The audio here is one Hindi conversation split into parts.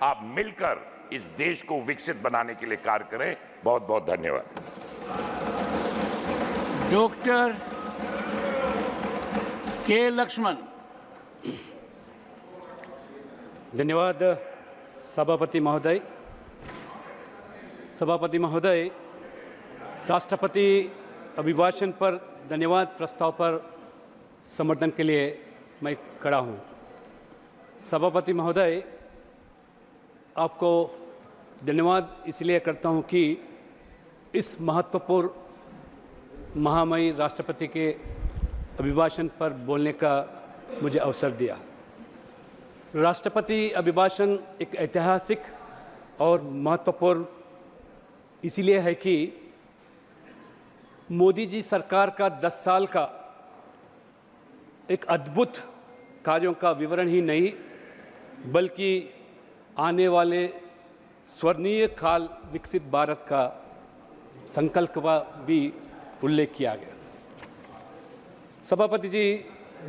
आप मिलकर इस देश को विकसित बनाने के लिए कार्य करें। बहुत बहुत धन्यवाद। डॉक्टर के लक्ष्मण। धन्यवाद सभापति महोदय। सभापति महोदय, राष्ट्रपति अभिभाषण पर धन्यवाद प्रस्ताव पर समर्थन के लिए मैं खड़ा हूं। सभापति महोदय, आपको धन्यवाद इसलिए करता हूं कि इस महत्वपूर्ण महामहिम राष्ट्रपति के अभिभाषण पर बोलने का मुझे अवसर दिया। राष्ट्रपति अभिभाषण एक ऐतिहासिक और महत्वपूर्ण इसलिए है कि मोदी जी सरकार का 10 साल का एक अद्भुत कार्यों का विवरण ही नहीं, बल्कि आने वाले स्वर्णीय काल विकसित भारत का संकल्प का भी उल्लेख किया गया। सभापति जी,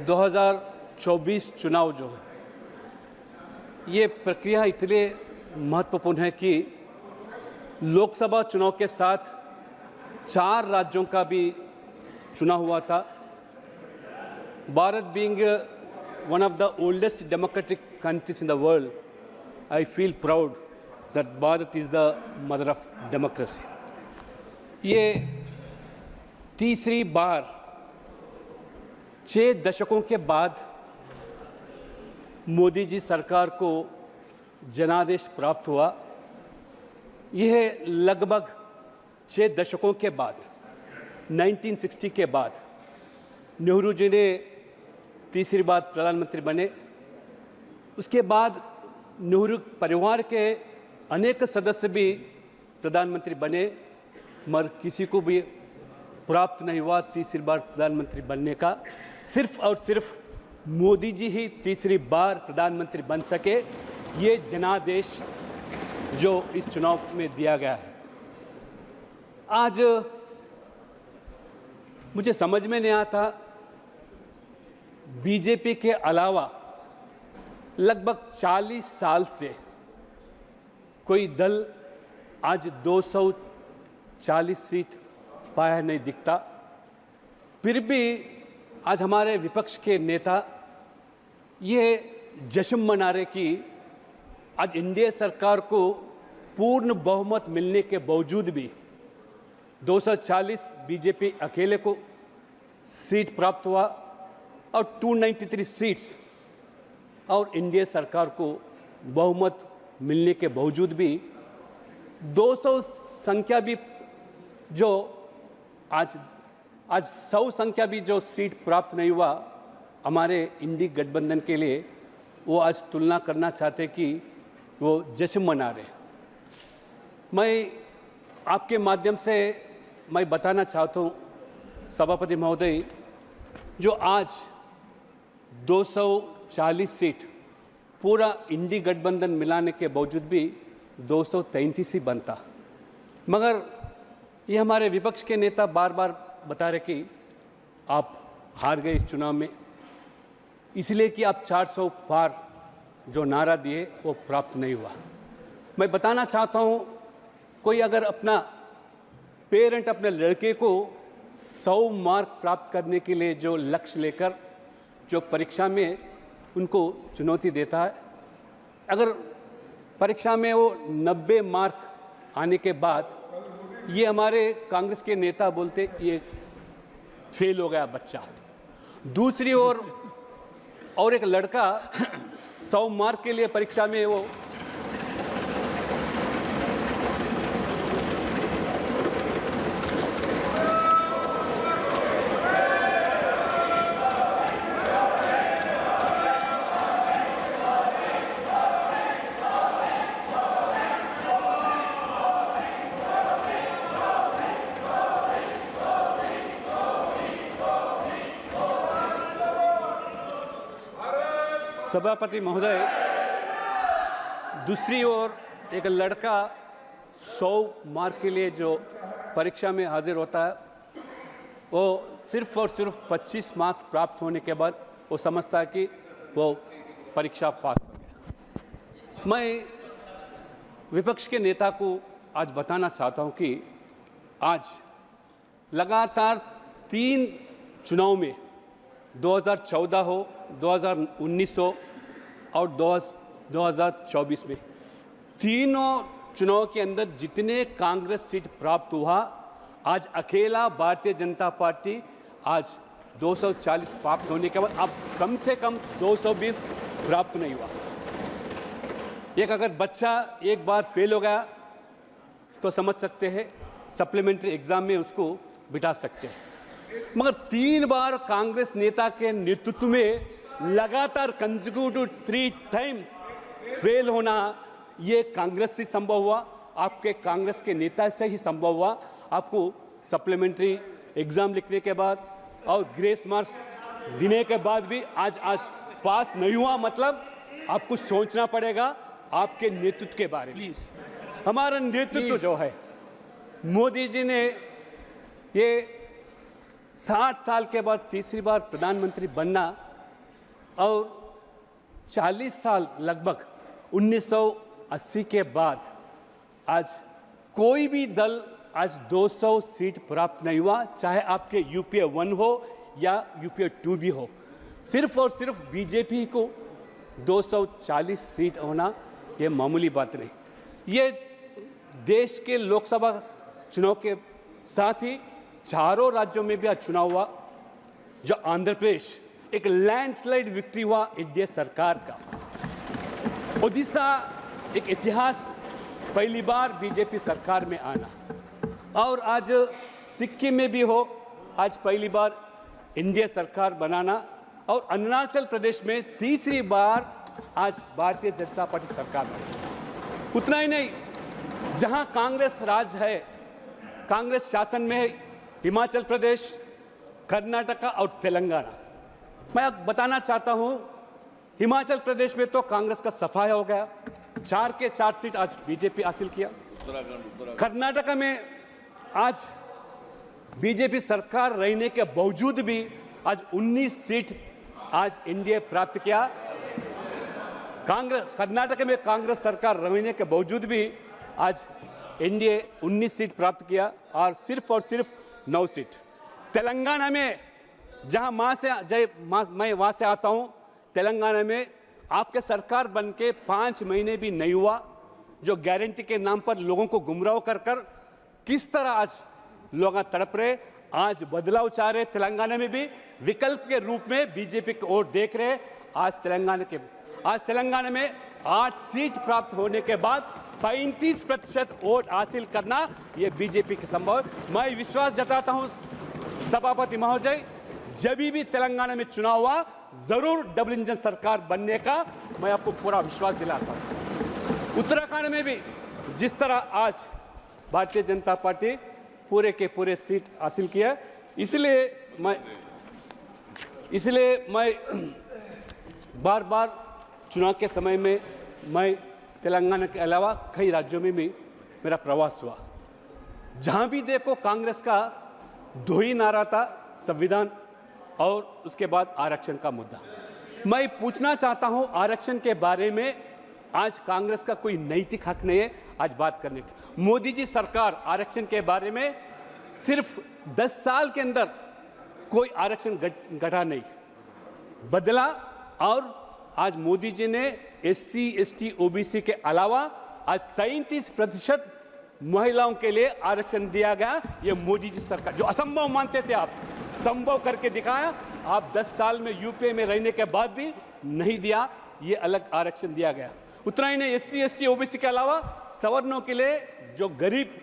2024 चुनाव जो है, ये प्रक्रिया इतने महत्वपूर्ण है कि लोकसभा चुनाव के साथ 4 राज्यों का भी चुनाव हुआ था। Bharat being one of the oldest democratic countries in the world, I feel proud that Bharat is the mother of democracy. ये तीसरी बार 6 दशकों के बाद मोदी जी सरकार को जनादेश प्राप्त हुआ। यह लगभग 6 दशकों के बाद, 1960 के बाद नेहरू जी ने तीसरी बार प्रधानमंत्री बने। उसके बाद नेहरू परिवार के अनेक सदस्य भी प्रधानमंत्री बने, मगर किसी को भी प्राप्त नहीं हुआ तीसरी बार प्रधानमंत्री बनने का। सिर्फ और सिर्फ मोदी जी ही तीसरी बार प्रधानमंत्री बन सके। ये जनादेश जो इस चुनाव में दिया गया है। आज मुझे समझ में नहीं आता, बीजेपी के अलावा लगभग 40 साल से कोई दल आज 240 सीट पाया नहीं दिखता। फिर भी आज हमारे विपक्ष के नेता ये जश्न मना रहे कि आज एनडीए सरकार को पूर्ण बहुमत मिलने के बावजूद भी 240 बीजेपी अकेले को सीट प्राप्त हुआ और 293 सीट्स और एनडीए सरकार को बहुमत मिलने के बावजूद भी 200 संख्या भी जो आज 100 संख्या भी जो सीट प्राप्त नहीं हुआ हमारे इंडी गठबंधन के लिए, वो आज तुलना करना चाहते कि वो जश्न मना रहे। मैं आपके माध्यम से मैं बताना चाहता हूँ सभापति महोदय, जो आज 240 सीट पूरा इंडी गठबंधन मिलाने के बावजूद भी 233 ही बनता, मगर ये हमारे विपक्ष के नेता बार बार बता रहे कि आप हार गए इस चुनाव में, इसलिए कि आप 400 पार जो नारा दिए वो प्राप्त नहीं हुआ। मैं बताना चाहता हूँ, कोई अगर अपना पेरेंट अपने लड़के को 100 मार्क प्राप्त करने के लिए जो लक्ष्य लेकर जो परीक्षा में उनको चुनौती देता है, अगर परीक्षा में वो 90 मार्क आने के बाद ये हमारे कांग्रेस के नेता बोलते ये फेल हो गया बच्चा। दूसरी ओर और एक लड़का 100 मार्क के लिए परीक्षा में वो सभापति महोदय, दूसरी ओर एक लड़का 100 मार्क के लिए जो परीक्षा में हाजिर होता है, वो सिर्फ और सिर्फ 25 मार्क प्राप्त होने के बाद वो समझता है कि वो परीक्षा पास हो गया। मैं विपक्ष के नेता को आज बताना चाहता हूं कि आज लगातार 3 चुनाव में 2014 हो, 2019 हो और 2024 में तीनों चुनाव के अंदर जितने कांग्रेस सीट प्राप्त हुआ, आज अकेला भारतीय जनता पार्टी आज 240 प्राप्त होने के बाद अब कम से कम 200 भी प्राप्त नहीं हुआ। एक अगर बच्चा एक बार फेल हो गया तो समझ सकते हैं सप्लीमेंट्री एग्जाम में उसको बिठा सकते हैं, मगर 3 बार कांग्रेस नेता के नेतृत्व में लगातार कंसेक्यूटिव 3 टाइम्स फेल होना, ये कांग्रेस से संभव हुआ, आपके कांग्रेस के नेता से ही संभव हुआ। आपको सप्लीमेंट्री एग्जाम लिखने के बाद और ग्रेस मार्क्स देने के बाद भी आज पास नहीं हुआ, मतलब आपको सोचना पड़ेगा आपके नेतृत्व के बारे में। हमारा नेतृत्व जो है, मोदी जी ने ये 60 साल के बाद तीसरी बार प्रधानमंत्री बनना और 40 साल लगभग 1980 के बाद आज कोई भी दल आज 200 सीट प्राप्त नहीं हुआ, चाहे आपके यूपीए 1 हो या यूपीए 2 भी हो। सिर्फ और सिर्फ बीजेपी को 240 सीट होना ये मामूली बात नहीं। ये देश के लोकसभा चुनाव के साथ ही चारों राज्यों में भी आज चुनाव हुआ। जो आंध्र प्रदेश एक लैंडस्लाइड विक्ट्री हुआ एनडीए सरकार का। ओडिशा एक इतिहास, पहली बार बीजेपी सरकार में आना, और आज सिक्किम में भी हो, आज पहली बार एनडीए सरकार बनाना, और अरुणाचल प्रदेश में तीसरी बार आज भारतीय जनता पार्टी सरकार बनी। उतना ही नहीं, जहां कांग्रेस राज है, कांग्रेस शासन में है, हिमाचल प्रदेश, कर्नाटका और तेलंगाना। मैं बताना चाहता हूं, हिमाचल प्रदेश में तो कांग्रेस का सफाया हो गया, 4 के 4 सीट आज बीजेपी हासिल किया। कर्नाटका में आज बीजेपी सरकार रहने के बावजूद भी आज 19 सीट आज एनडीए प्राप्त किया। कर्नाटक में कांग्रेस सरकार रहने के बावजूद भी आज एनडीए 19 सीट प्राप्त किया और सिर्फ 9 सीट। तेलंगाना में, जहां मैं वहां से आता हूं, तेलंगाना में आपके सरकार बन के 5 महीने भी नहीं हुआ, जो गारंटी के नाम पर लोगों को गुमराह कर किस तरह आज लोग तड़प रहे, आज बदलाव चाह रहे। तेलंगाना में भी विकल्प के रूप में बीजेपी की ओर देख रहे। आज तेलंगाना में 8 सीट प्राप्त होने के बाद 35% वोट हासिल करना यह बीजेपी के संभव है। मैं विश्वास जताता हूं सभापति महोदय, जब भी तेलंगाना में चुनाव हुआ जरूर डबल इंजन सरकार बनने का मैं आपको पूरा विश्वास दिलाता हूं। उत्तराखंड में भी जिस तरह आज भारतीय जनता पार्टी पूरे के पूरे सीट हासिल किया, इसलिए मैं बार बार चुनाव के समय में मैं तेलंगाना के अलावा कई राज्यों में भी मेरा प्रवास हुआ। जहां भी देखो कांग्रेस का 2 ही नारा था, संविधान और उसके बाद आरक्षण का मुद्दा। मैं पूछना चाहता हूं आरक्षण के बारे में, आज कांग्रेस का कोई नैतिक हक नहीं है आज बात करने का। मोदी जी सरकार आरक्षण के बारे में सिर्फ 10 साल के अंदर कोई आरक्षण घटा नहीं, बदला, और आज मोदी जी ने SC, ST, OBC के अलावा आज 33% महिलाओं के लिए आरक्षण दिया गया। ये मोदी जी सरकार, जो असंभव मानते थे आप, संभव करके दिखाया। आप 10 साल में यूपीए में रहने के बाद भी नहीं दिया, ये अलग आरक्षण दिया गया। उतना ही नहीं, SC, ST, OBC के अलावा सवर्णों के लिए, जो गरीब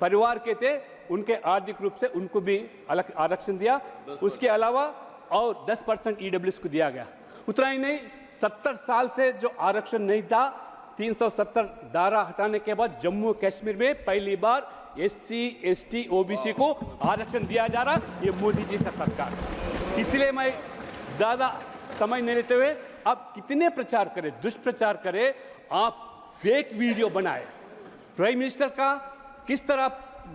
परिवार के थे, उनके आर्थिक रूप से उनको भी अलग आरक्षण दिया। उसके अलावा और 10% EWS को दिया गया। उतना ही नहीं, 70 साल से जो आरक्षण नहीं था, 370 धारा हटाने के बाद जम्मू कश्मीर में पहली बार SC, ST, OBC को आरक्षण दिया जा रहा, ये मोदी जी का सरकार। इसलिए मैं ज्यादा समय नहीं लेते हुए, आप कितने प्रचार करें, दुष्प्रचार करें, आप फेक वीडियो बनाए, प्राइम मिनिस्टर का किस तरह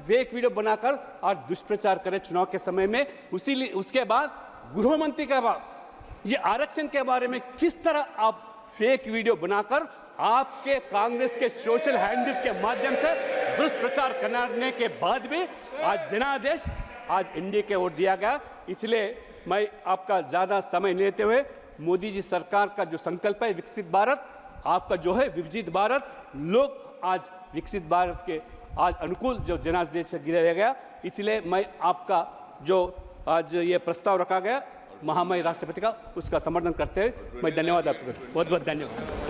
फेक वीडियो बनाकर और दुष्प्रचार करें चुनाव के समय में। उसके बाद गृह मंत्री के बाद ये आरक्षण के बारे में किस तरह आप फेक वीडियो बनाकर आपके कांग्रेस के सोशल हैंडल्स के माध्यम से दुष्प्रचार करने के बाद भी आज जनादेश आज एनडीए के वोट दिया गया। इसलिए मैं आपका ज़्यादा समय नहीं लेते हुए मोदी जी सरकार का जो संकल्प है विकसित भारत, आपका जो है विभजित भारत, लोग आज विकसित भारत के आज अनुकूल जो जनादेश गिराया गया, इसलिए मैं आपका जो आज ये प्रस्ताव रखा गया महामहिम राष्ट्रपति का, उसका समर्थन करते हुए मैं धन्यवाद आपको बहुत बहुत धन्यवाद।